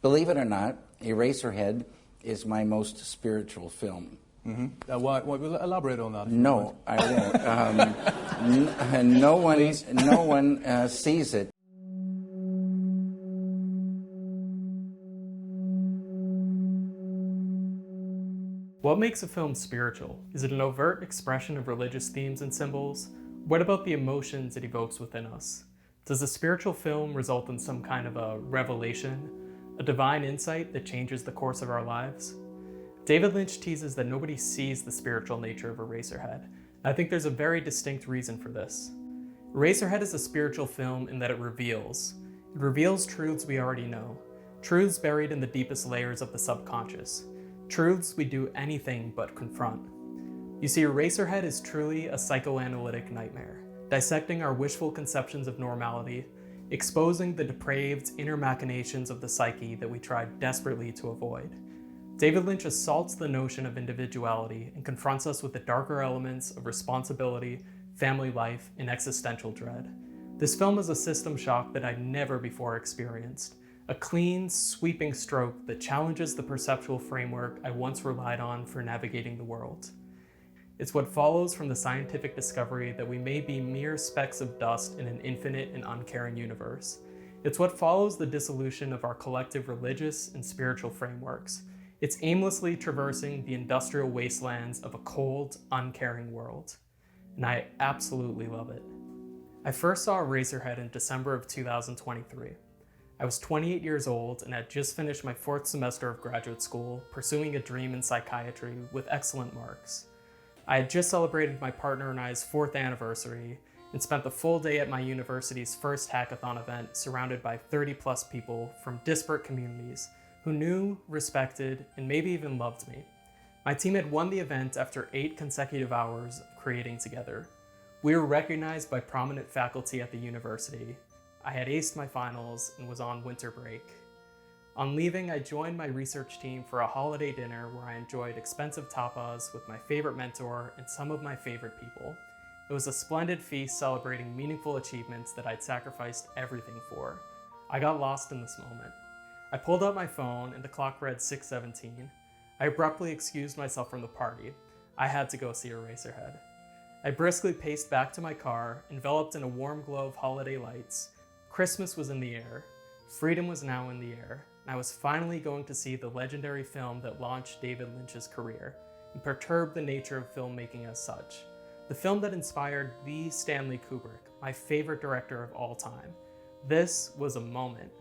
Believe it or not, Eraserhead is my most spiritual film. Why, elaborate on that? No, I won't. No one sees it. What makes a film spiritual? Is it an overt expression of religious themes and symbols? What about the emotions it evokes within us? Does a spiritual film result in some kind of a revelation, a divine insight that changes the course of our lives? David Lynch teases that nobody sees the spiritual nature of Eraserhead. I think there's a very distinct reason for this. Eraserhead is a spiritual film in that it reveals. It reveals truths we already know, truths buried in the deepest layers of the subconscious, truths we do anything but confront. You see, Eraserhead is truly a psychoanalytic nightmare, dissecting our wishful conceptions of normality, exposing the depraved inner machinations of the psyche that we try desperately to avoid. David Lynch assaults the notion of individuality and confronts us with the darker elements of responsibility, family life, and existential dread. This film is a system shock that I'd never before experienced, a clean, sweeping stroke that challenges the perceptual framework I once relied on for navigating the world. It's what follows from the scientific discovery that we may be mere specks of dust in an infinite and uncaring universe. It's what follows the dissolution of our collective religious and spiritual frameworks. It's aimlessly traversing the industrial wastelands of a cold, uncaring world. And I absolutely love it. I first saw Eraserhead in December of 2023. I was 28 years old and had just finished my 4th semester of graduate school, pursuing a dream in psychiatry with excellent marks. I had just celebrated my partner and I's 4th anniversary and spent the full day at my university's first hackathon event surrounded by 30+ people from disparate communities who knew, respected, and maybe even loved me. My team had won the event after 8 consecutive hours of creating together. We were recognized by prominent faculty at the university. I had aced my finals and was on winter break. On leaving, I joined my research team for a holiday dinner where I enjoyed expensive tapas with my favorite mentor and some of my favorite people. It was a splendid feast celebrating meaningful achievements that I'd sacrificed everything for. I got lost in this moment. I pulled out my phone and the clock read 6:17. I abruptly excused myself from the party. I had to go see Eraserhead. I briskly paced back to my car, enveloped in a warm glow of holiday lights. Christmas was in the air. Freedom was now in the air. And I was finally going to see the legendary film that launched David Lynch's career and perturbed the nature of filmmaking as such. The film that inspired the Stanley Kubrick, my favorite director of all time. This was a moment.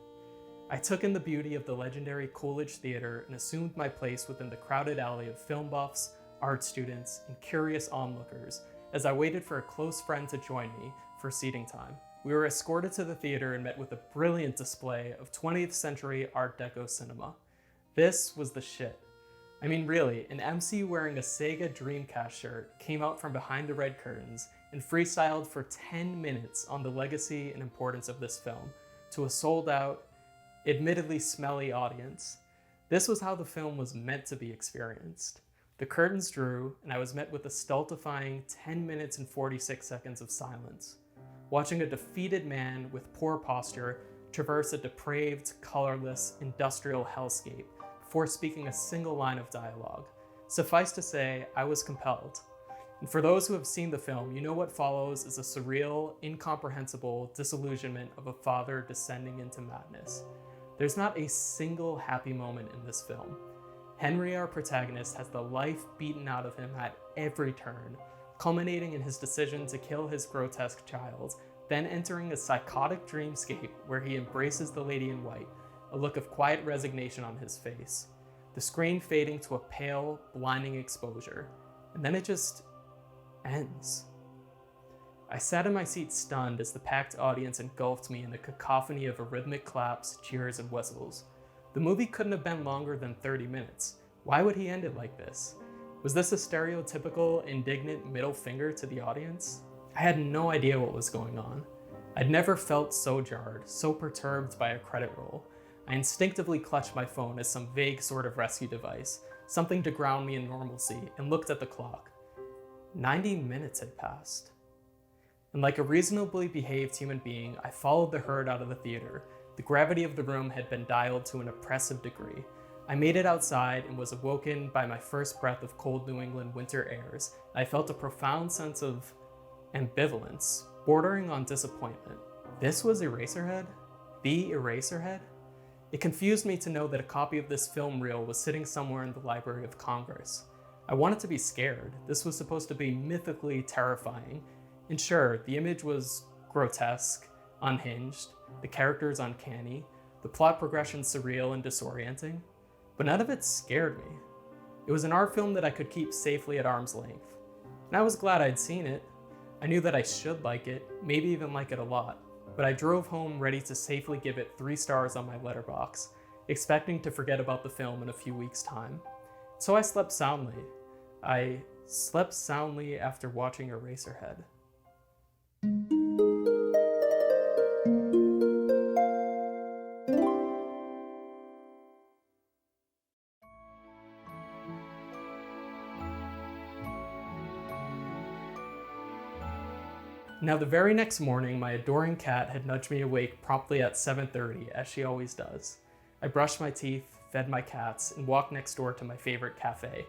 I took in the beauty of the legendary Coolidge Theater and assumed my place within the crowded alley of film buffs, art students, and curious onlookers as I waited for a close friend to join me for seating time. We were escorted to the theater and met with a brilliant display of 20th century Art Deco cinema. This was the shit. I mean, really, an MC wearing a Sega Dreamcast shirt came out from behind the red curtains and freestyled for 10 minutes on the legacy and importance of this film to a sold-out, admittedly smelly audience. This was how the film was meant to be experienced. The curtains drew, and I was met with a stultifying 10 minutes and 46 seconds of silence, watching a defeated man with poor posture traverse a depraved, colorless, industrial hellscape before speaking a single line of dialogue. Suffice to say, I was compelled. And for those who have seen the film, you know what follows is a surreal, incomprehensible disillusionment of a father descending into madness. There's not a single happy moment in this film. Henry, our protagonist, has the life beaten out of him at every turn, culminating in his decision to kill his grotesque child, then entering a psychotic dreamscape where he embraces the lady in white, a look of quiet resignation on his face. The screen fading to a pale, blinding exposure, and then it just ends. I sat in my seat stunned as the packed audience engulfed me in a cacophony of rhythmic claps, cheers, and whistles. The movie couldn't have been longer than 30 minutes. Why would he end it like this? Was this a stereotypical, indignant middle finger to the audience? I had no idea what was going on. I'd never felt so jarred, so perturbed by a credit roll. I instinctively clutched my phone as some vague sort of rescue device, something to ground me in normalcy, and looked at the clock. 90 minutes had passed. And like a reasonably behaved human being, I followed the herd out of the theater, The gravity of the room had been dialed to an oppressive degree. I made it outside and was awoken by my first breath of cold New England winter airs. I felt a profound sense of ambivalence, bordering on disappointment. This was Eraserhead? The Eraserhead? It confused me to know that a copy of this film reel was sitting somewhere in the Library of Congress. I wanted to be scared. This was supposed to be mythically terrifying. And sure, the image was grotesque, unhinged, the characters uncanny, the plot progression surreal and disorienting, but none of it scared me. It was an art film that I could keep safely at arm's length. And I was glad I'd seen it. I knew that I should like it, maybe even like it a lot. But I drove home ready to safely give it 3 stars on my letterbox, expecting to forget about the film in a few weeks' time. So I slept soundly. I slept soundly after watching Eraserhead. Now, the very next morning, my adoring cat had nudged me awake promptly at 7:30, as she always does. I brushed my teeth, fed my cats, and walked next door to my favorite cafe.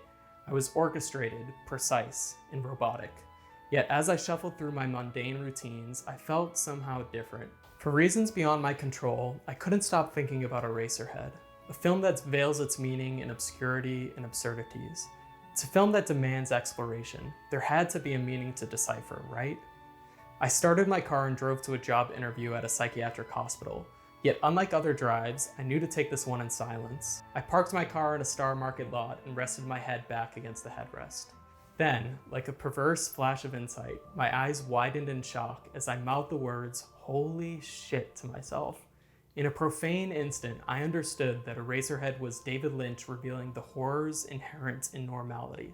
I was orchestrated, precise, and robotic. Yet as I shuffled through my mundane routines, I felt somehow different. For reasons beyond my control, I couldn't stop thinking about Eraserhead, a film that veils its meaning in obscurity and absurdities. It's a film that demands exploration. There had to be a meaning to decipher, right? I started my car and drove to a job interview at a psychiatric hospital. Yet unlike other drives, I knew to take this one in silence. I parked my car in a Star Market lot and rested my head back against the headrest. Then, like a perverse flash of insight, my eyes widened in shock as I mouthed the words, "Holy shit," to myself. In a profane instant, I understood that Eraserhead was David Lynch revealing the horrors inherent in normality.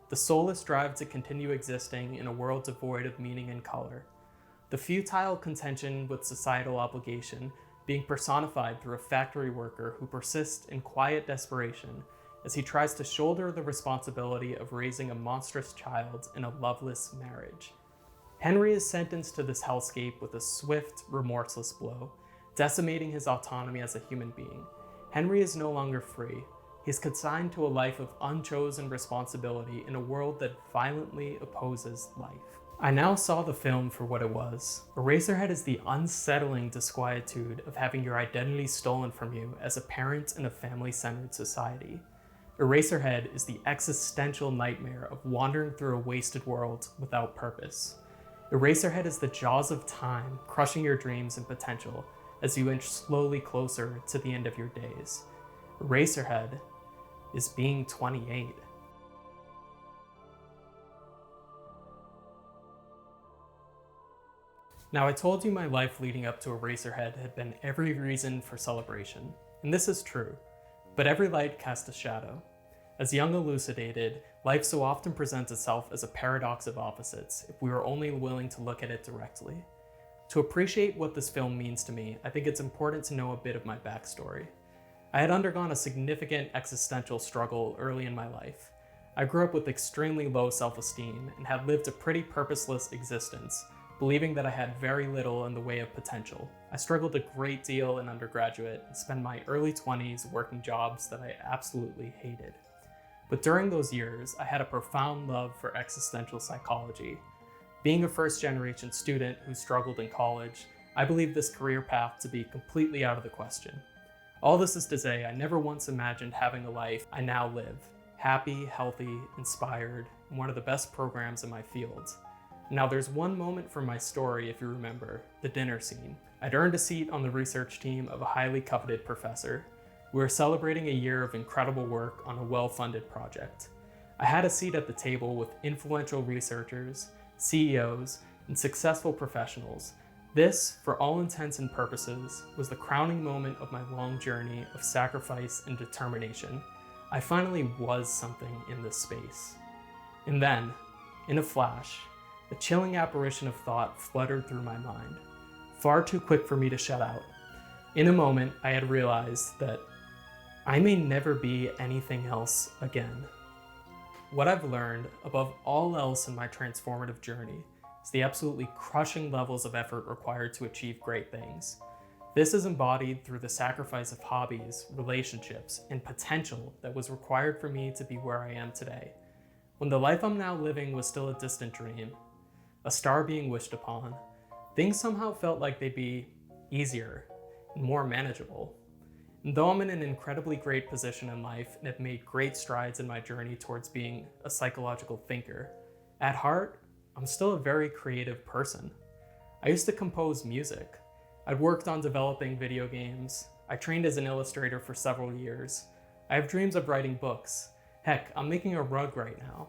The soulless drive to continue existing in a world devoid of meaning and color. The futile contention with societal obligation being personified through a factory worker who persists in quiet desperation as he tries to shoulder the responsibility of raising a monstrous child in a loveless marriage. Henry is sentenced to this hellscape with a swift, remorseless blow, decimating his autonomy as a human being. Henry is no longer free. He is consigned to a life of unchosen responsibility in a world that violently opposes life. I now saw the film for what it was. Eraserhead is the unsettling disquietude of having your identity stolen from you as a parent in a family-centered society. Eraserhead is the existential nightmare of wandering through a wasted world without purpose. Eraserhead is the jaws of time crushing your dreams and potential as you inch slowly closer to the end of your days. Eraserhead is being 28. Now, I told you my life leading up to Eraserhead had been every reason for celebration, and this is true, but every light cast a shadow. As Jung elucidated, life so often presents itself as a paradox of opposites if we are only willing to look at it directly. To appreciate what this film means to me, I think it's important to know a bit of my backstory. I had undergone a significant existential struggle early in my life. I grew up with extremely low self-esteem and had lived a pretty purposeless existence, believing that I had very little in the way of potential. I struggled a great deal in undergraduate and spent my early 20s working jobs that I absolutely hated. But during those years, I had a profound love for existential psychology. Being a first-generation student who struggled in college, I believe this career path to be completely out of the question. All this is to say, I never once imagined having a life I now live, happy, healthy, inspired, and one of the best programs in my field. Now, there's one moment from my story, if you remember, the dinner scene. I'd earned a seat on the research team of a highly coveted professor. We were celebrating a year of incredible work on a well-funded project. I had a seat at the table with influential researchers, CEOs, and successful professionals. This, for all intents and purposes, was the crowning moment of my long journey of sacrifice and determination. I finally was something in this space. And then, in a flash, a chilling apparition of thought fluttered through my mind, far too quick for me to shut out. In a moment, I had realized that I may never be anything else again. What I've learned, above all else in my transformative journey, is the absolutely crushing levels of effort required to achieve great things. This is embodied through the sacrifice of hobbies, relationships, and potential that was required for me to be where I am today. When the life I'm now living was still a distant dream, a star being wished upon, things somehow felt like they'd be easier and more manageable. And though I'm in an incredibly great position in life and have made great strides in my journey towards being a psychological thinker, at heart, I'm still a very creative person. I used to compose music. I'd worked on developing video games. I trained as an illustrator for several years. I have dreams of writing books. Heck, I'm making a rug right now.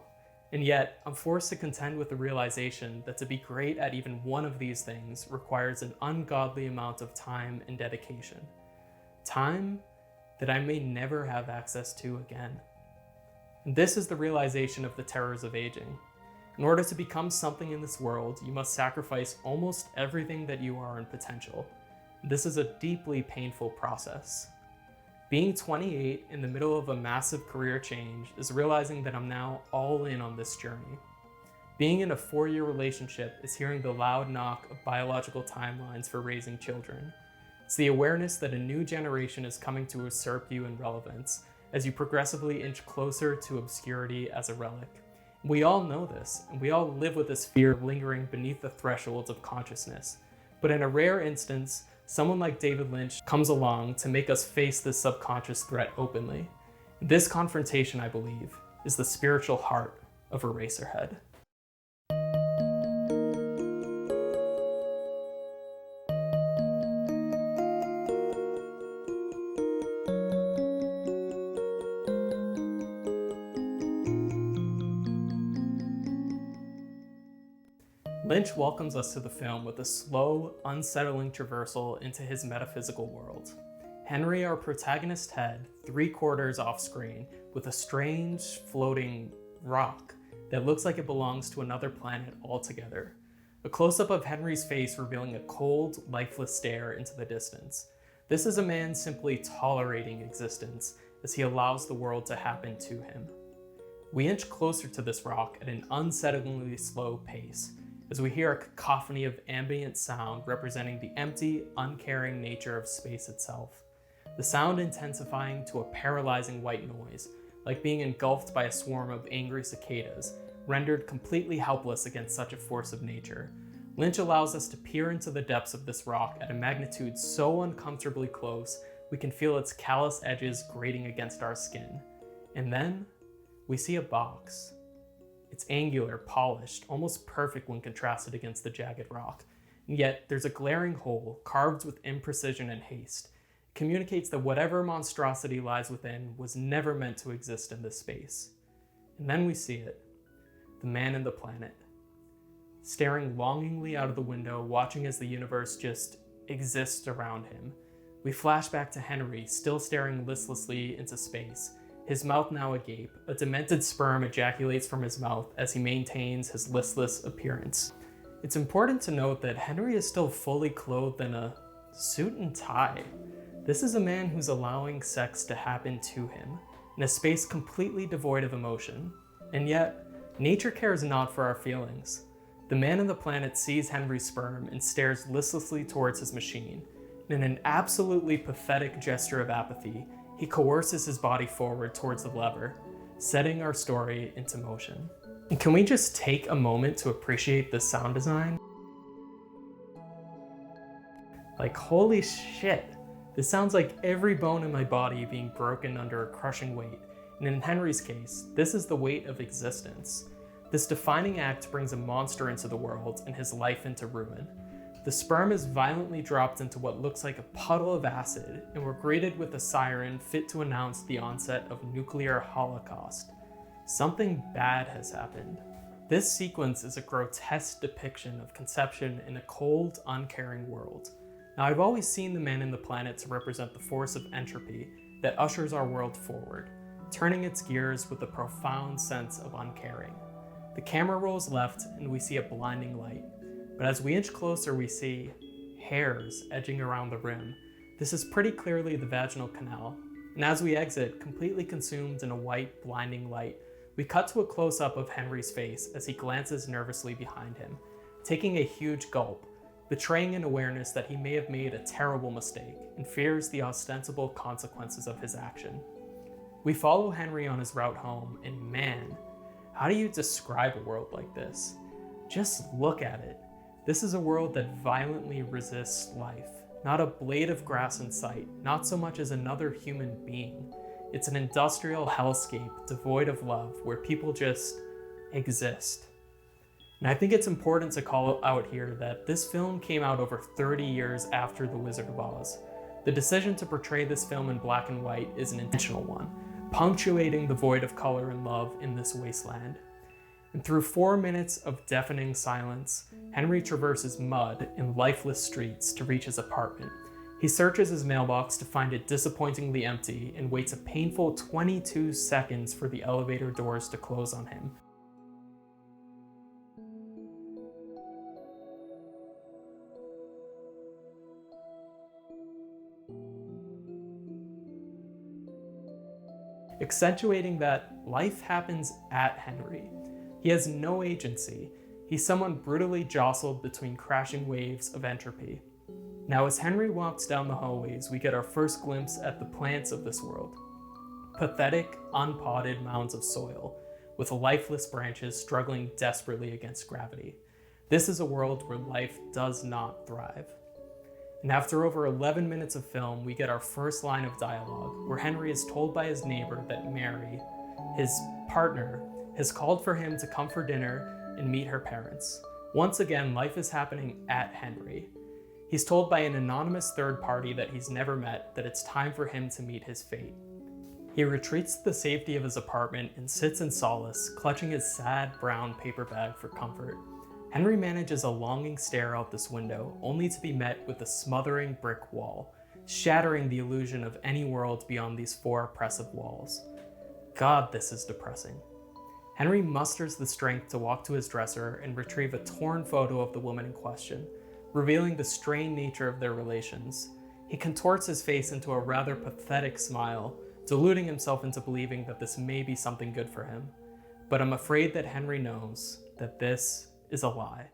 And yet, I'm forced to contend with the realization that to be great at even one of these things requires an ungodly amount of time and dedication. Time that I may never have access to again. And this is the realization of the terrors of aging. In order to become something in this world, you must sacrifice almost everything that you are in potential. This is a deeply painful process. Being 28 in the middle of a massive career change is realizing that I'm now all in on this journey. Being in a 4-year relationship is hearing the loud knock of biological timelines for raising children. It's the awareness that a new generation is coming to usurp you in relevance as you progressively inch closer to obscurity as a relic. We all know this, and we all live with this fear lingering beneath the thresholds of consciousness. But in a rare instance, someone like David Lynch comes along to make us face this subconscious threat openly. This confrontation, I believe, is the spiritual heart of Eraserhead. Lynch welcomes us to the film with a slow, unsettling traversal into his metaphysical world. Henry, our protagonist, head 3/4 off screen with a strange, floating rock that looks like it belongs to another planet altogether. A close-up of Henry's face revealing a cold, lifeless stare into the distance. This is a man simply tolerating existence as he allows the world to happen to him. We inch closer to this rock at an unsettlingly slow pace, as we hear a cacophony of ambient sound representing the empty, uncaring nature of space itself. The sound intensifying to a paralyzing white noise, like being engulfed by a swarm of angry cicadas, rendered completely helpless against such a force of nature. Lynch allows us to peer into the depths of this rock at a magnitude so uncomfortably close, we can feel its callous edges grating against our skin. And then, we see a box. It's angular, polished, almost perfect when contrasted against the jagged rock. And yet, there's a glaring hole, carved with imprecision and haste. It communicates that whatever monstrosity lies within was never meant to exist in this space. And then we see it, the man in the planet, staring longingly out of the window, watching as the universe just exists around him. We flash back to Henry, still staring listlessly into space, his mouth now agape. A demented sperm ejaculates from his mouth as he maintains his listless appearance. It's important to note that Henry is still fully clothed in a suit and tie. This is a man who's allowing sex to happen to him, in a space completely devoid of emotion. And yet, nature cares not for our feelings. The man on the planet sees Henry's sperm and stares listlessly towards his machine. In an absolutely pathetic gesture of apathy, he coerces his body forward towards the lever, setting our story into motion. And can we just take a moment to appreciate the sound design? Like, holy shit. This sounds like every bone in my body being broken under a crushing weight. And in Henry's case, this is the weight of existence. This defining act brings a monster into the world and his life into ruin. The sperm is violently dropped into what looks like a puddle of acid, and we're greeted with a siren fit to announce the onset of nuclear holocaust. Something bad has happened. This sequence is a grotesque depiction of conception in a cold, uncaring world. Now, I've always seen the man in the planet to represent the force of entropy that ushers our world forward, turning its gears with a profound sense of uncaring. The camera rolls left and we see a blinding light. But as we inch closer, we see hairs edging around the rim. This is pretty clearly the vaginal canal. And as we exit, completely consumed in a white, blinding light, we cut to a close-up of Henry's face as he glances nervously behind him, taking a huge gulp, betraying an awareness that he may have made a terrible mistake and fears the ostensible consequences of his action. We follow Henry on his route home, and man, how do you describe a world like this? Just look at it. This is a world that violently resists life. Not a blade of grass in sight, not so much as another human being. It's an industrial hellscape devoid of love where people just exist. And I think it's important to call out here that this film came out over 30 years after The Wizard of Oz. The decision to portray this film in black and white is an intentional one, punctuating the void of color and love in this wasteland. And through 4 minutes of deafening silence, Henry traverses mud and lifeless streets to reach his apartment. He searches his mailbox to find it disappointingly empty and waits a painful 22 seconds for the elevator doors to close on him. Accentuating that life happens at Henry. He has no agency. He's someone brutally jostled between crashing waves of entropy. Now, as Henry walks down the hallways, we get our first glimpse at the plants of this world. Pathetic, unpotted mounds of soil, with lifeless branches struggling desperately against gravity. This is a world where life does not thrive. And after over 11 minutes of film, we get our first line of dialogue, where Henry is told by his neighbor that Mary, his partner, has called for him to come for dinner and meet her parents. Once again, life is happening at Henry. He's told by an anonymous third party that he's never met that it's time for him to meet his fate. He retreats to the safety of his apartment and sits in solace, clutching his sad brown paper bag for comfort. Henry manages a longing stare out this window, only to be met with a smothering brick wall, shattering the illusion of any world beyond these 4 oppressive walls. God, this is depressing. Henry musters the strength to walk to his dresser and retrieve a torn photo of the woman in question, revealing the strained nature of their relations. He contorts his face into a rather pathetic smile, deluding himself into believing that this may be something good for him. But I'm afraid that Henry knows that this is a lie.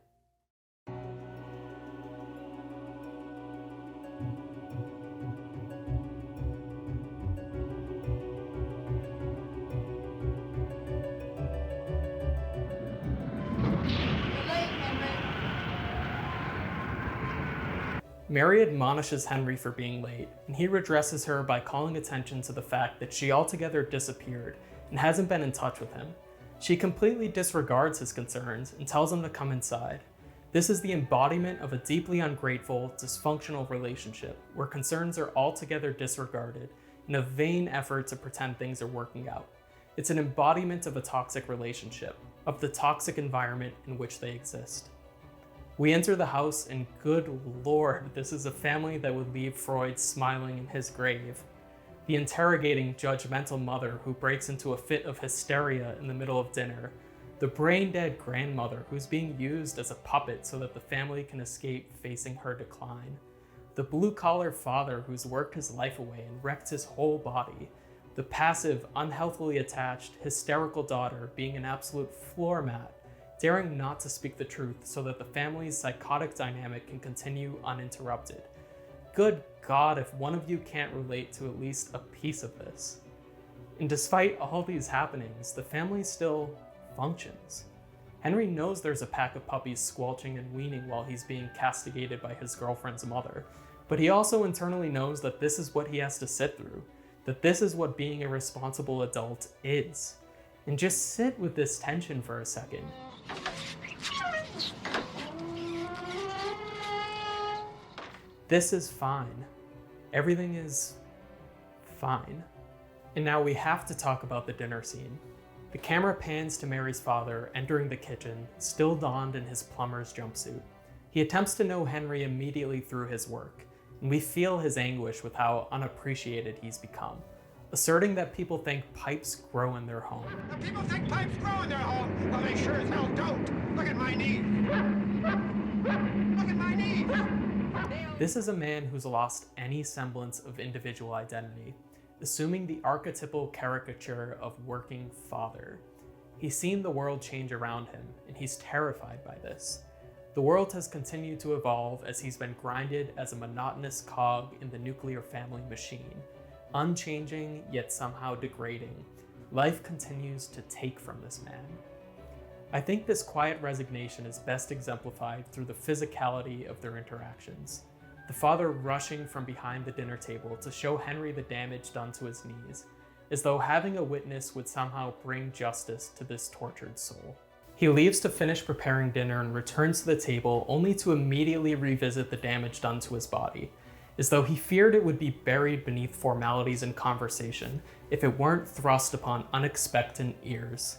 Mary admonishes Henry for being late, and he redresses her by calling attention to the fact that she altogether disappeared and hasn't been in touch with him. She completely disregards his concerns and tells him to come inside. This is the embodiment of a deeply ungrateful, dysfunctional relationship where concerns are altogether disregarded in a vain effort to pretend things are working out. It's an embodiment of a toxic relationship, of the toxic environment in which they exist. We enter the house, and good lord, this is a family that would leave Freud smiling in his grave. The interrogating, judgmental mother who breaks into a fit of hysteria in the middle of dinner. The brain-dead grandmother who's being used as a puppet so that the family can escape facing her decline. The blue-collar father who's worked his life away and wrecked his whole body. The passive, unhealthily attached, hysterical daughter being an absolute floor mat, daring not to speak the truth so that the family's psychotic dynamic can continue uninterrupted. Good God, if one of you can't relate to at least a piece of this. And despite all these happenings, the family still functions. Henry knows there's a pack of puppies squelching and weaning while he's being castigated by his girlfriend's mother, but he also internally knows that this is what he has to sit through, that this is what being a responsible adult is. And just sit with this tension for a second. This is fine. Everything is fine. And now we have to talk about the dinner scene. The camera pans to Mary's father entering the kitchen, still donned in his plumber's jumpsuit. He attempts to know Henry immediately through his work, and we feel his anguish with how unappreciated he's become, asserting that people think pipes grow in their home. The people think pipes grow in their home. Well, they sure as hell don't. Look at my knees. Look at my knees. This is a man who's lost any semblance of individual identity, assuming the archetypal caricature of working father. He's seen the world change around him, and he's terrified by this. the world has continued to evolve as he's been grinded as a monotonous cog in the nuclear family machine, unchanging yet somehow degrading. Life continues to take from this man. I think this quiet resignation is best exemplified through the physicality of their interactions. The father rushing from behind the dinner table to show Henry the damage done to his knees, as though having a witness would somehow bring justice to this tortured soul. He leaves to finish preparing dinner and returns to the table only to immediately revisit the damage done to his body, as though he feared it would be buried beneath formalities and conversation if it weren't thrust upon unexpectant ears.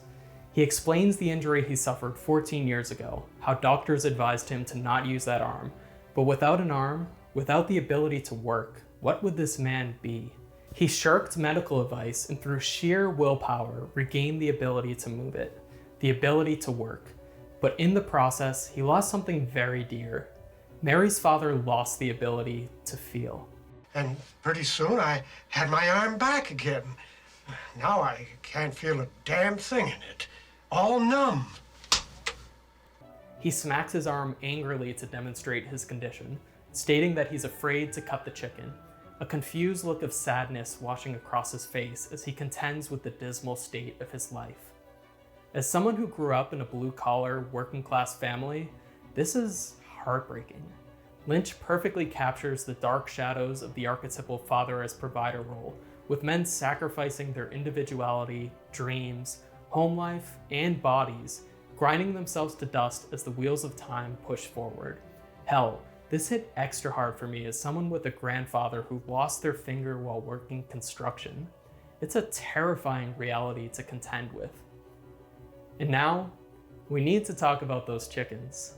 He explains the injury he suffered 14 years ago, how doctors advised him to not use that arm, but without an arm, without the ability to work, what would this man be? He shirked medical advice and through sheer willpower regained the ability to move it, the ability to work. But in the process, he lost something very dear. Mary's father lost the ability to feel. And pretty soon I had my arm back again. Now I can't feel a damn thing in it. All numb. He smacks his arm angrily to demonstrate his condition, stating that he's afraid to cut the chicken, a confused look of sadness washing across his face as he contends with the dismal state of his life. As someone who grew up in a blue-collar, working-class family, this is heartbreaking. Lynch perfectly captures the dark shadows of the archetypal father as provider role, with men sacrificing their individuality, dreams, home life, and bodies, grinding themselves to dust as the wheels of time push forward. Hell, this hit extra hard for me as someone with a grandfather who lost their finger while working construction. It's a terrifying reality to contend with. And now, we need to talk about those chickens.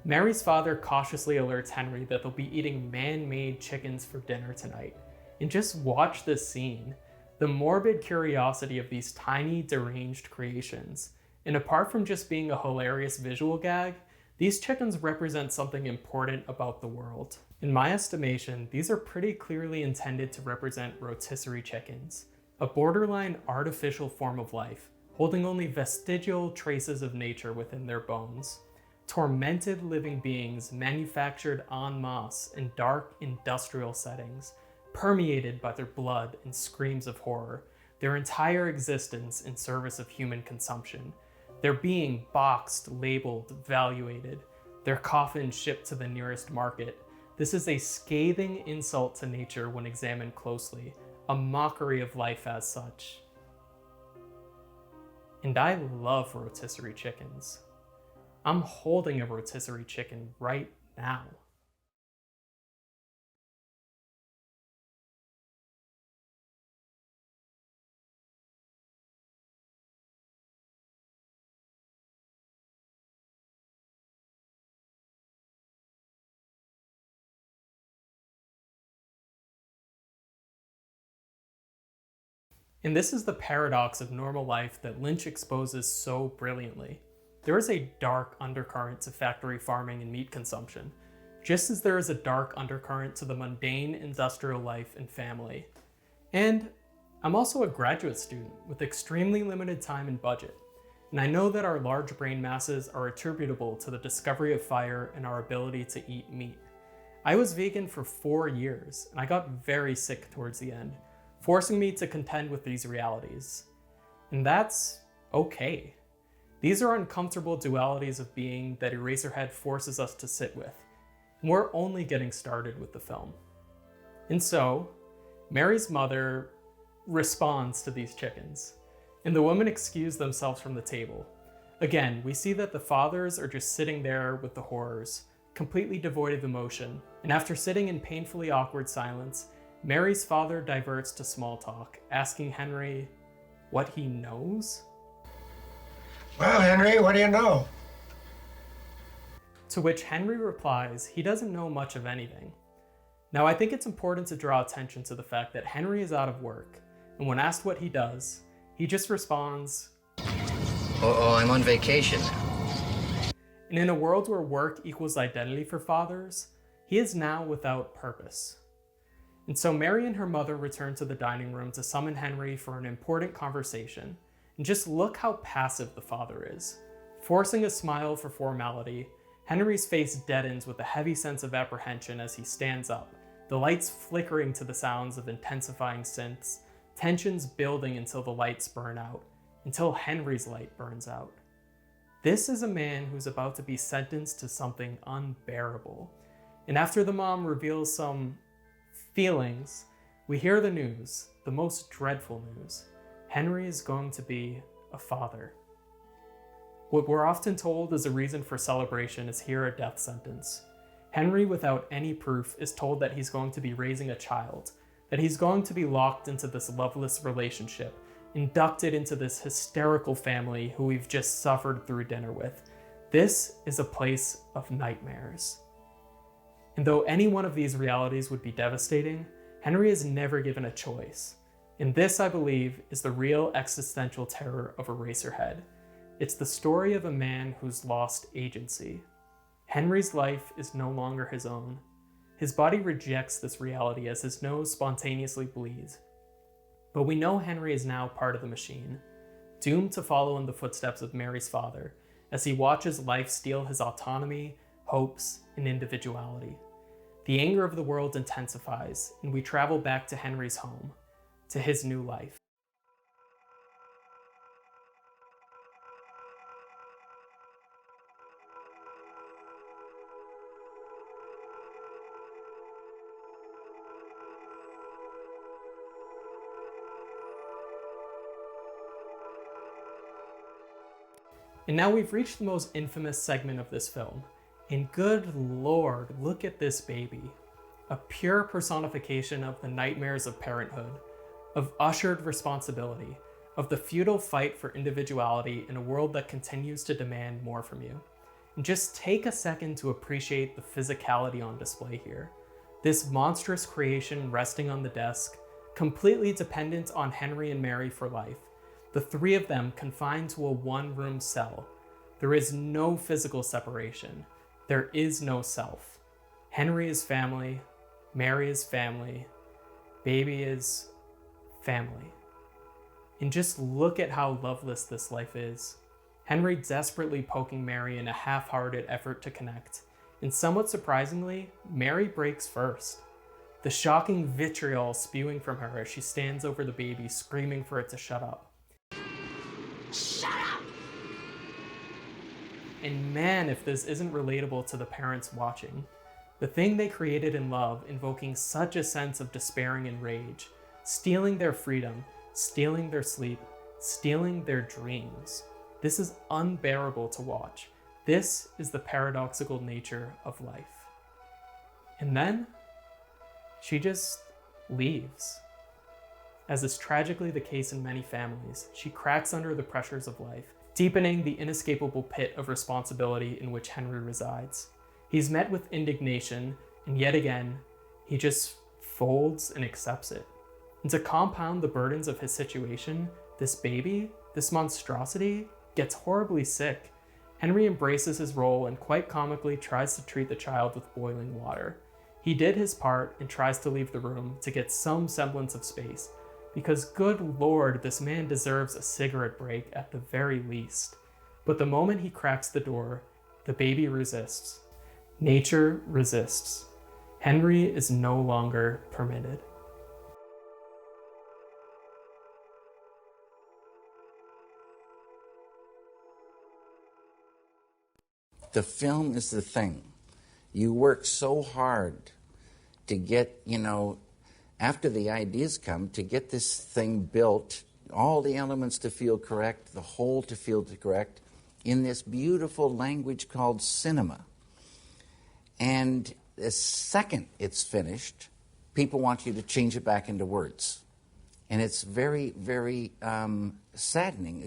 Mary's father cautiously alerts Henry that they'll be eating man-made chickens for dinner tonight. And just watch this scene. The morbid curiosity of these tiny, deranged creations. And apart from just being a hilarious visual gag, these chickens represent something important about the world. In my estimation, these are pretty clearly intended to represent rotisserie chickens, a borderline artificial form of life, holding only vestigial traces of nature within their bones. Tormented living beings manufactured en masse in dark industrial settings, permeated by their blood and screams of horror, their entire existence in service of human consumption. Their being boxed, labeled, valuated, their coffin shipped to the nearest market. This is a scathing insult to nature when examined closely, a mockery of life as such. And I love rotisserie chickens. I'm holding a rotisserie chicken right now. And this is the paradox of normal life that Lynch exposes so brilliantly. There is a dark undercurrent to factory farming and meat consumption, just as there is a dark undercurrent to the mundane industrial life and family. And I'm also a graduate student with extremely limited time and budget, and I know that our large brain masses are attributable to the discovery of fire and our ability to eat meat. I was vegan for 4 years, and I got very sick towards the end, forcing me to contend with these realities. And that's okay. These are uncomfortable dualities of being that Eraserhead forces us to sit with, and we're only getting started with the film. And so, Mary's mother responds to these chickens, and the women excuse themselves from the table. Again, we see that the fathers are just sitting there with the horrors, completely devoid of emotion, and after sitting in painfully awkward silence, Mary's father diverts to small talk, asking Henry what he knows? Well, Henry, what do you know? To which Henry replies he doesn't know much of anything. Now, I think it's important to draw attention to the fact that Henry is out of work, and when asked what he does, he just responds, Oh, I'm on vacation now. And in a world where work equals identity for fathers, he is now without purpose. And so Mary and her mother return to the dining room to summon Henry for an important conversation. And just look how passive the father is, forcing a smile for formality, Henry's face deadens with a heavy sense of apprehension as he stands up, the lights flickering to the sounds of intensifying synths, tensions building until the lights burn out, until Henry's light burns out. This is a man who's about to be sentenced to something unbearable. And after the mom reveals some feelings, we hear the news, the most dreadful news. Henry is going to be a father. What we're often told is a reason for celebration is here a death sentence. Henry, without any proof, is told that he's going to be raising a child, that he's going to be locked into this loveless relationship, inducted into this hysterical family who we've just suffered through dinner with. This is a place of nightmares. And though any one of these realities would be devastating, Henry is never given a choice. And this, I believe, is the real existential terror of Eraserhead. It's the story of a man who's lost agency. Henry's life is no longer his own. His body rejects this reality as his nose spontaneously bleeds. But we know Henry is now part of the machine, doomed to follow in the footsteps of Mary's father as he watches life steal his autonomy, hopes, and individuality. The anger of the world intensifies, and we travel back to Henry's home, to his new life. And now we've reached the most infamous segment of this film. And good lord, look at this baby. A pure personification of the nightmares of parenthood, of ushered responsibility, of the futile fight for individuality in a world that continues to demand more from you. And just take a second to appreciate the physicality on display here. This monstrous creation resting on the desk, completely dependent on Henry and Mary for life. The three of them confined to a one-room cell. There is no physical separation. There is no self. Henry is family, Mary is family, baby is family. And just look at how loveless this life is. Henry desperately poking Mary in a half-hearted effort to connect. And somewhat surprisingly, Mary breaks first. The shocking vitriol spewing from her as she stands over the baby, screaming for it to shut up. Shut up! And man, if this isn't relatable to the parents watching. The thing they created in love, invoking such a sense of despairing and rage, stealing their freedom, stealing their sleep, stealing their dreams. This is unbearable to watch. This is the paradoxical nature of life. And then, she just leaves. As is tragically the case in many families, she cracks under the pressures of life, deepening the inescapable pit of responsibility in which Henry resides. He's met with indignation, and yet again, he just folds and accepts it. And to compound the burdens of his situation, this baby, this monstrosity, gets horribly sick. Henry embraces his role and quite comically tries to treat the child with boiling water. He did his part and tries to leave the room to get some semblance of space, because good lord, this man deserves a cigarette break at the very least. But the moment he cracks the door, the baby resists. Nature resists. Henry is no longer permitted. The film is the thing. You work so hard to get, after the ideas come, to get this thing built, all the elements to feel correct, the whole to feel correct, in this beautiful language called cinema. And the second it's finished, people want you to change it back into words. And it's very, very saddening.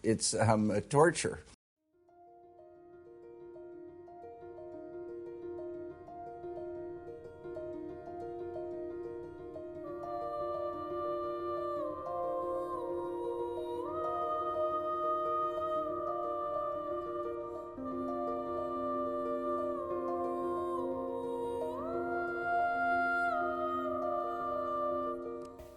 It's a torture.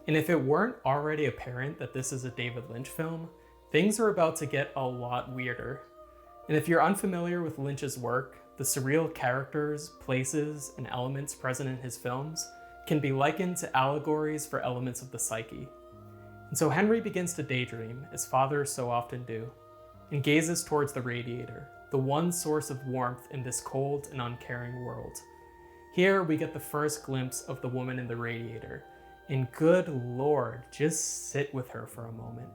And if it weren't already apparent that this is a David Lynch film, things are about to get a lot weirder. And if you're unfamiliar with Lynch's work, the surreal characters, places, and elements present in his films can be likened to allegories for elements of the psyche. And so Henry begins to daydream, as fathers so often do, and gazes towards the radiator, the one source of warmth in this cold and uncaring world. Here we get the first glimpse of the woman in the radiator, and good Lord, just sit with her for a moment.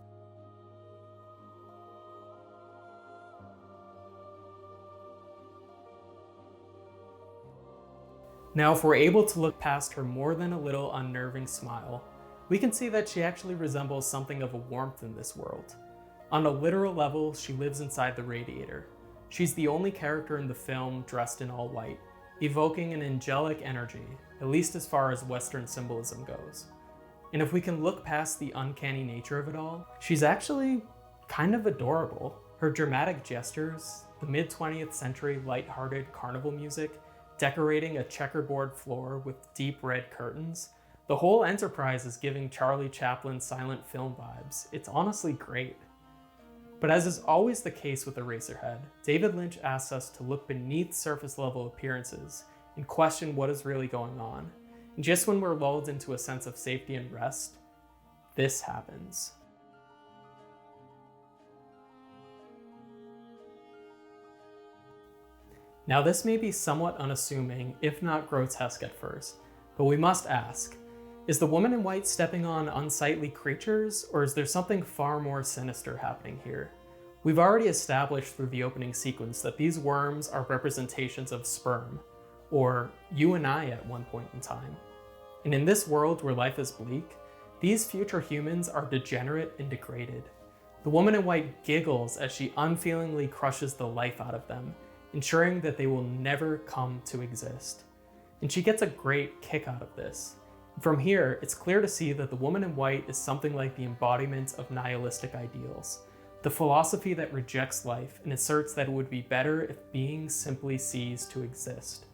Now, if we're able to look past her more than a little unnerving smile, we can see that she actually resembles something of a warmth in this world. On a literal level, she lives inside the radiator. She's the only character in the film dressed in all white, evoking an angelic energy, at least as far as Western symbolism goes. And if we can look past the uncanny nature of it all, she's actually kind of adorable. Her dramatic gestures, the mid-20th century lighthearted carnival music, decorating a checkerboard floor with deep red curtains, the whole enterprise is giving Charlie Chaplin's silent film vibes. It's honestly great. But as is always the case with Eraserhead, David Lynch asks us to look beneath surface level appearances and question what is really going on. And just when we're lulled into a sense of safety and rest, this happens. Now this may be somewhat unassuming, if not grotesque at first, but we must ask, is the woman in white stepping on unsightly creatures, or is there something far more sinister happening here? We've already established through the opening sequence that these worms are representations of sperm, or you and I at one point in time. And in this world where life is bleak, these future humans are degenerate and degraded. The woman in white giggles as she unfeelingly crushes the life out of them, ensuring that they will never come to exist. And she gets a great kick out of this. From here, it's clear to see that the woman in white is something like the embodiment of nihilistic ideals, the philosophy that rejects life and asserts that it would be better if being simply ceased to exist.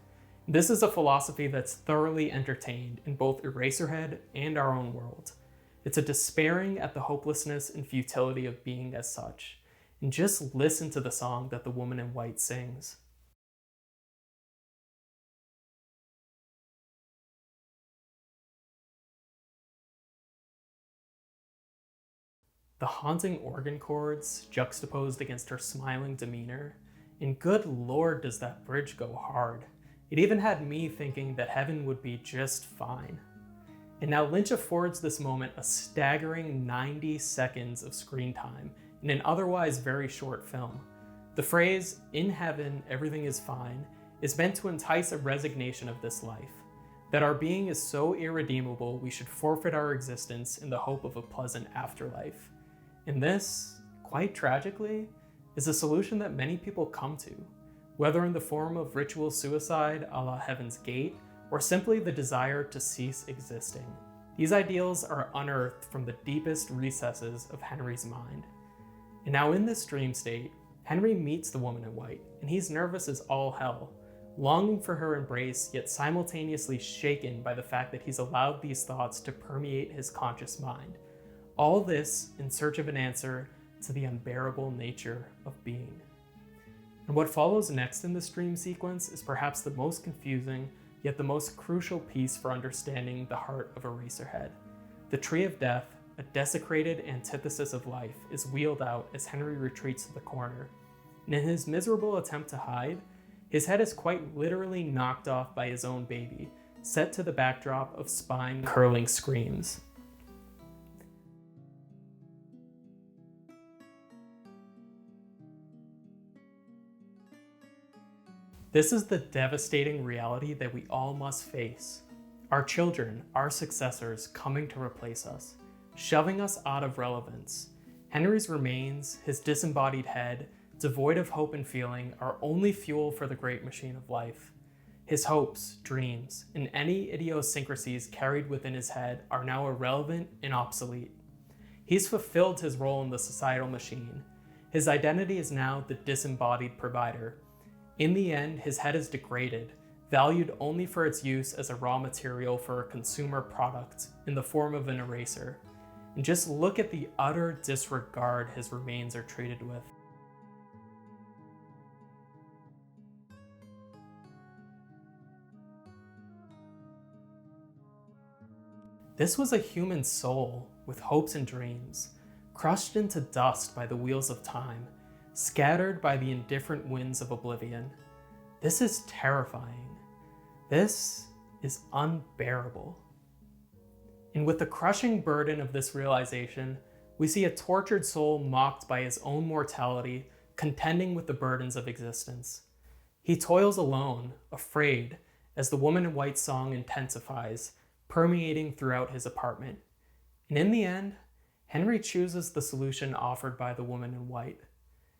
This is a philosophy that's thoroughly entertained in both Eraserhead and our own world. It's a despairing at the hopelessness and futility of being as such. And just listen to the song that the woman in white sings. The haunting organ chords juxtaposed against her smiling demeanor, and good Lord does that bridge go hard. It even had me thinking that heaven would be just fine. And now Lynch affords this moment a staggering 90 seconds of screen time in an otherwise very short film. The phrase, "in heaven, everything is fine," is meant to entice a resignation of this life, that our being is so irredeemable we should forfeit our existence in the hope of a pleasant afterlife. And this, quite tragically, is a solution that many people come to, whether in the form of ritual suicide a la Heaven's Gate, or simply the desire to cease existing. These ideals are unearthed from the deepest recesses of Henry's mind. And now in this dream state, Henry meets the woman in white, and he's nervous as all hell, longing for her embrace, yet simultaneously shaken by the fact that he's allowed these thoughts to permeate his conscious mind. All this in search of an answer to the unbearable nature of being. And what follows next in this dream sequence is perhaps the most confusing, yet the most crucial piece for understanding the heart of Eraserhead. The Tree of Death, a desecrated antithesis of life, is wheeled out as Henry retreats to the corner. And in his miserable attempt to hide, his head is quite literally knocked off by his own baby, set to the backdrop of spine-curling screams. This is the devastating reality that we all must face. Our children, our successors, coming to replace us, shoving us out of relevance. Henry's remains, his disembodied head, devoid of hope and feeling, are only fuel for the great machine of life. His hopes, dreams, and any idiosyncrasies carried within his head are now irrelevant and obsolete. He's fulfilled his role in the societal machine. His identity is now the disembodied provider. In the end, his head is degraded, valued only for its use as a raw material for a consumer product in the form of an eraser. And just look at the utter disregard his remains are treated with. This was a human soul with hopes and dreams, crushed into dust by the wheels of time, scattered by the indifferent winds of oblivion. This is terrifying. This is unbearable. And with the crushing burden of this realization, we see a tortured soul mocked by his own mortality, contending with the burdens of existence. He toils alone, afraid, as the Woman in White song intensifies, permeating throughout his apartment. And in the end, Henry chooses the solution offered by the Woman in White.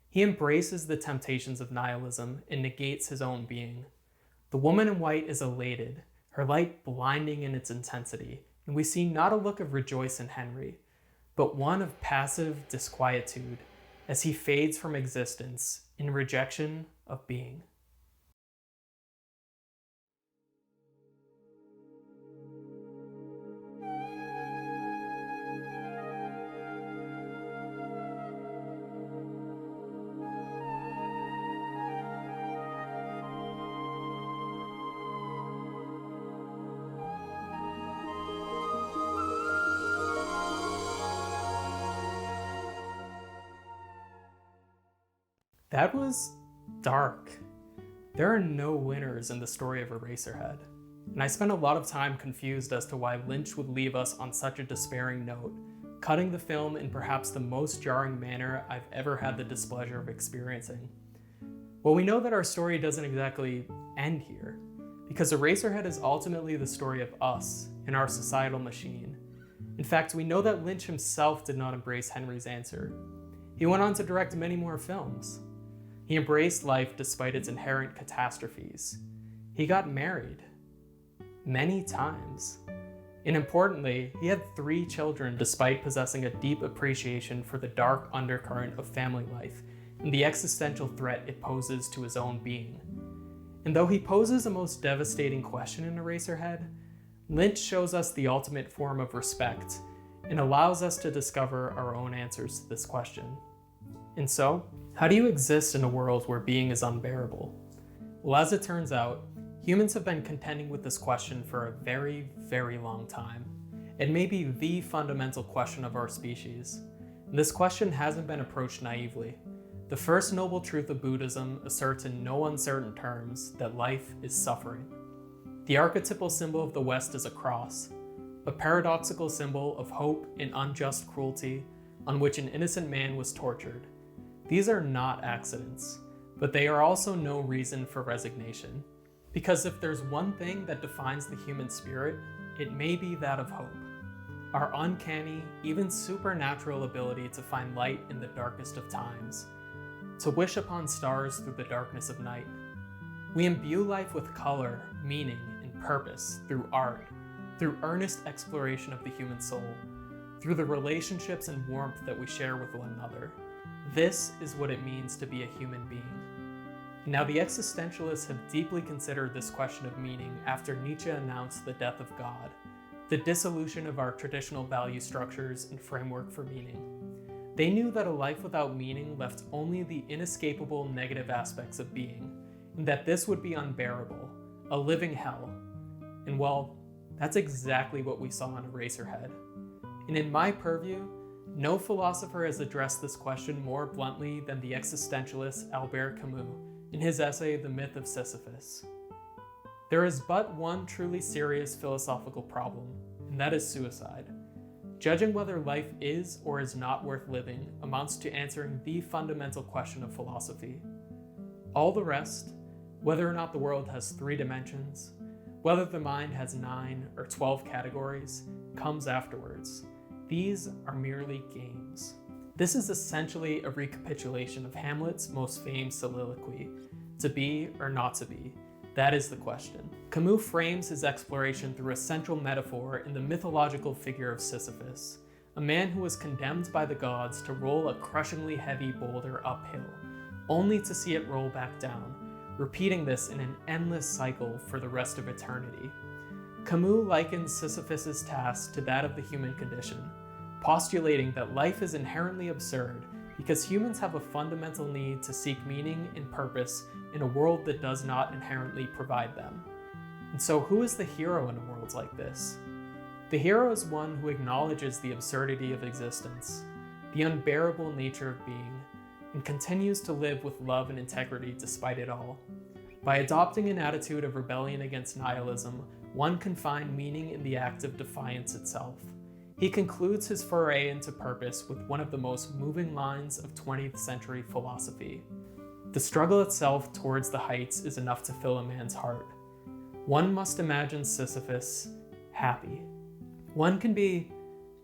He embraces the temptations of nihilism and negates his own being. The Woman in White is elated, her light blinding in its intensity, and we see not a look of rejoice in Henry, but one of passive disquietude as he fades from existence in rejection of being. That was dark. There are no winners in the story of Eraserhead, and I spent a lot of time confused as to why Lynch would leave us on such a despairing note, cutting the film in perhaps the most jarring manner I've ever had the displeasure of experiencing. Well, we know that our story doesn't exactly end here, because Eraserhead is ultimately the story of us and our societal machine. In fact, we know that Lynch himself did not embrace Henry's answer. He went on to direct many more films. He embraced life despite its inherent catastrophes. He got married many times. And importantly, he had 3 children despite possessing a deep appreciation for the dark undercurrent of family life and the existential threat it poses to his own being. And though he poses a most devastating question in Eraserhead, Lynch shows us the ultimate form of respect and allows us to discover our own answers to this question. And so, how do you exist in a world where being is unbearable? Well, as it turns out, humans have been contending with this question for a very, very long time. It may be the fundamental question of our species. And this question hasn't been approached naively. The first noble truth of Buddhism asserts in no uncertain terms that life is suffering. The archetypal symbol of the West is a cross, a paradoxical symbol of hope and unjust cruelty on which an innocent man was tortured. These are not accidents, but they are also no reason for resignation. Because if there's one thing that defines the human spirit, it may be that of hope. Our uncanny, even supernatural ability to find light in the darkest of times, to wish upon stars through the darkness of night. We imbue life with color, meaning, and purpose through art, through earnest exploration of the human soul, through the relationships and warmth that we share with one another. This is what it means to be a human being. Now, the existentialists have deeply considered this question of meaning after Nietzsche announced the death of God, the dissolution of our traditional value structures and framework for meaning. They knew that a life without meaning left only the inescapable negative aspects of being, and that this would be unbearable, a living hell. And well, that's exactly what we saw in Eraserhead. And in my purview, no philosopher has addressed this question more bluntly than the existentialist Albert Camus in his essay The Myth of Sisyphus. There is but one truly serious philosophical problem, and that is suicide. Judging whether life is or is not worth living amounts to answering the fundamental question of philosophy. All the rest, whether or not the world has 3 dimensions, whether the mind has 9 or 12 categories, comes afterwards. These are merely games. This is essentially a recapitulation of Hamlet's most famed soliloquy, to be or not to be. That is the question. Camus frames his exploration through a central metaphor in the mythological figure of Sisyphus, a man who was condemned by the gods to roll a crushingly heavy boulder uphill, only to see it roll back down, repeating this in an endless cycle for the rest of eternity. Camus likens Sisyphus's task to that of the human condition, postulating that life is inherently absurd because humans have a fundamental need to seek meaning and purpose in a world that does not inherently provide them. And so who is the hero in a world like this? The hero is one who acknowledges the absurdity of existence, the unbearable nature of being, and continues to live with love and integrity despite it all. By adopting an attitude of rebellion against nihilism, one can find meaning in the act of defiance itself. He concludes his foray into purpose with one of the most moving lines of 20th century philosophy. The struggle itself towards the heights is enough to fill a man's heart. One must imagine Sisyphus happy. One can be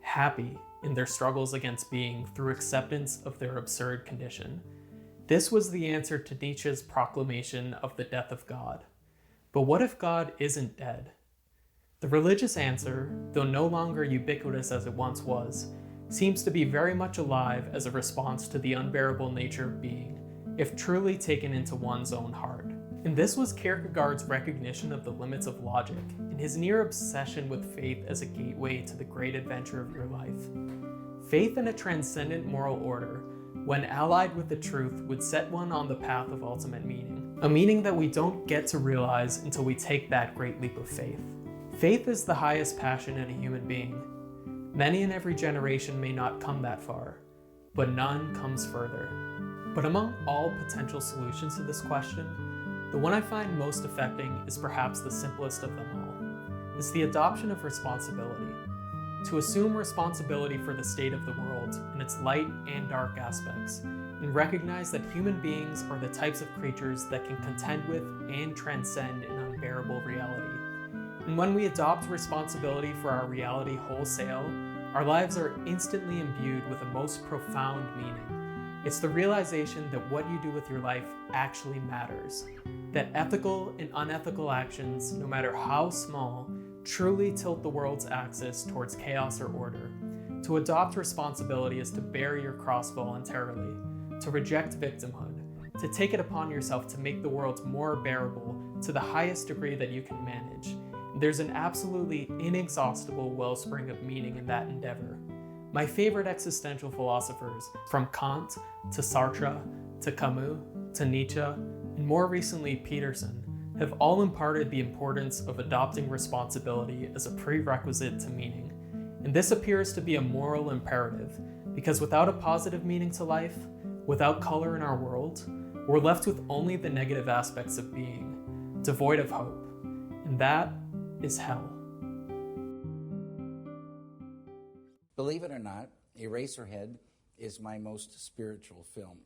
happy in their struggles against being through acceptance of their absurd condition. This was the answer to Nietzsche's proclamation of the death of God. But what if God isn't dead? The religious answer, though no longer ubiquitous as it once was, seems to be very much alive as a response to the unbearable nature of being, if truly taken into one's own heart. And this was Kierkegaard's recognition of the limits of logic, and his near obsession with faith as a gateway to the great adventure of your life. Faith in a transcendent moral order, when allied with the truth, would set one on the path of ultimate meaning, a meaning that we don't get to realize until we take that great leap of faith. Faith is the highest passion in a human being. Many in every generation may not come that far, but none comes further. But among all potential solutions to this question, the one I find most affecting is perhaps the simplest of them all. It's the adoption of responsibility. To assume responsibility for the state of the world in its light and dark aspects, and recognize that human beings are the types of creatures that can contend with and transcend an unbearable reality. And when we adopt responsibility for our reality wholesale, our lives are instantly imbued with a most profound meaning. It's the realization that what you do with your life actually matters, that ethical and unethical actions, no matter how small, truly tilt the world's axis towards chaos or order. To adopt responsibility is to bear your cross voluntarily, to reject victimhood, to take it upon yourself to make the world more bearable to the highest degree that you can manage. There's an absolutely inexhaustible wellspring of meaning in that endeavor. My favorite existential philosophers, from Kant to Sartre to Camus to Nietzsche, and more recently Peterson, have all imparted the importance of adopting responsibility as a prerequisite to meaning. And this appears to be a moral imperative, because without a positive meaning to life, without color in our world, we're left with only the negative aspects of being, devoid of hope. And that is hell. Believe it or not, Eraserhead is my most spiritual film.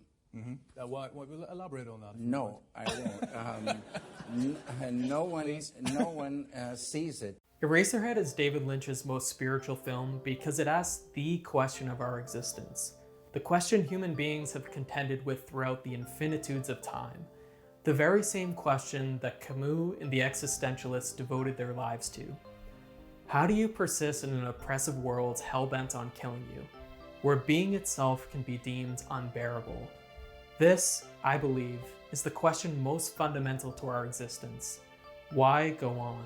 Why we'll elaborate on that? No, I won't. No one sees it. Eraserhead is David Lynch's most spiritual film because it asks the question of our existence, the question human beings have contended with throughout the infinitudes of time, the very same question that Camus and the existentialists devoted their lives to. How do you persist in an oppressive world hell-bent on killing you, where being itself can be deemed unbearable? This, I believe, is the question most fundamental to our existence. Why go on?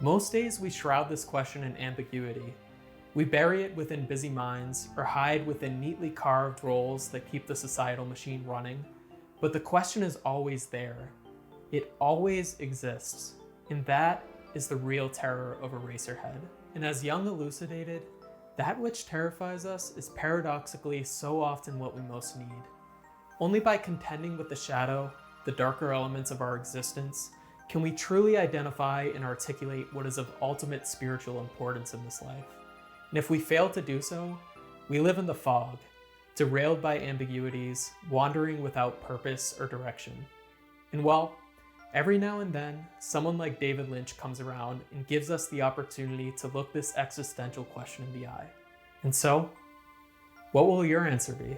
Most days we shroud this question in ambiguity. We bury it within busy minds or hide within neatly carved roles that keep the societal machine running. But the question is always there. It always exists. And that is the real terror of Eraserhead. And as Jung elucidated, that which terrifies us is paradoxically so often what we most need. Only by contending with the shadow, the darker elements of our existence, can we truly identify and articulate what is of ultimate spiritual importance in this life. And if we fail to do so, we live in the fog, derailed by ambiguities, wandering without purpose or direction. And well, every now and then, someone like David Lynch comes around and gives us the opportunity to look this existential question in the eye. And so, what will your answer be?